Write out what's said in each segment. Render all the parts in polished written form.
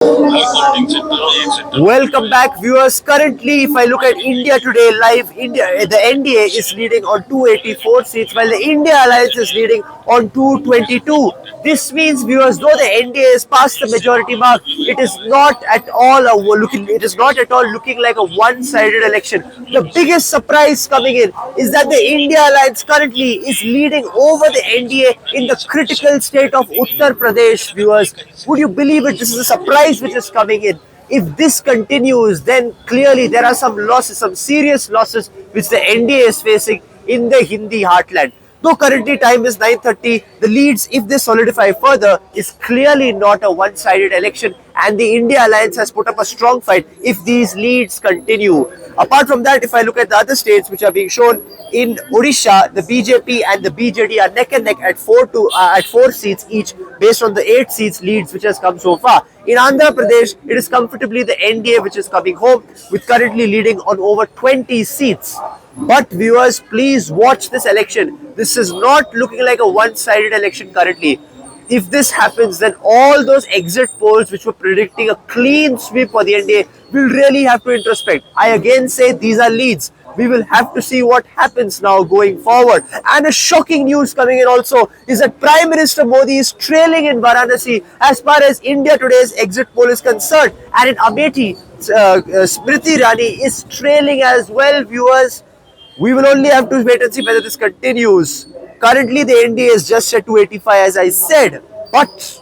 Welcome back, viewers. Currently, if I look at India today live, the NDA is leading on 284 seats, while the India Alliance is leading on 222. This means, viewers, though the NDA is past the majority mark, it is not at all looking like a one-sided election. The biggest surprise coming in is that the India Alliance currently is leading over the NDA in the critical state of Uttar Pradesh, viewers. Would you believe it? This is a surprise which is coming in. If this continues, then clearly there are some losses, some serious losses which the NDA is facing in the Hindi heartland. Though currently time is 9:30, the leads, if they solidify further, is clearly not a one-sided election, and the India Alliance has put up a strong fight if these leads continue. Apart from that, if I look at the other states which are being shown, in Odisha, the BJP and the BJD are neck and neck at four seats each, based on the 8 seats leads which has come so far. In Andhra Pradesh, it is comfortably the NDA which is coming home, with currently leading on over 20 seats. But viewers, please watch this election. This is not looking like a one-sided election currently. If this happens, then all those exit polls which were predicting a clean sweep for the NDA will really have to introspect. I again say these are leads. We will have to see what happens now going forward. And a shocking news coming in also is that Prime Minister Modi is trailing in Varanasi as far as India Today's exit poll is concerned. And in Amethi, Smriti Irani is trailing as well, viewers. We will only have to wait and see whether this continues. Currently, the NDA is just at 285, as I said. But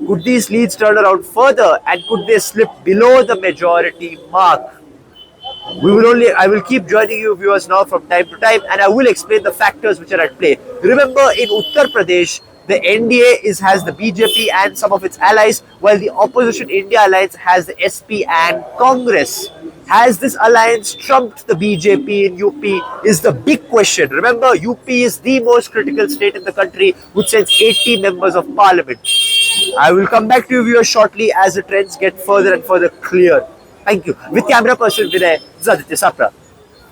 could these leads turn around further, and could they slip below the majority mark? I will keep joining you, viewers, now from time to time, and I will explain the factors which are at play. Remember, in Uttar Pradesh, the NDA has the BJP and some of its allies, while the opposition India Alliance has the SP and Congress. Has this alliance trumped the BJP in UP is the big question. Remember, UP is the most critical state in the country, which sends 80 members of parliament. I will come back to you, viewers, shortly as the trends get further and further clear. Thank you. With camera person Vinay, Zaditya Sapra.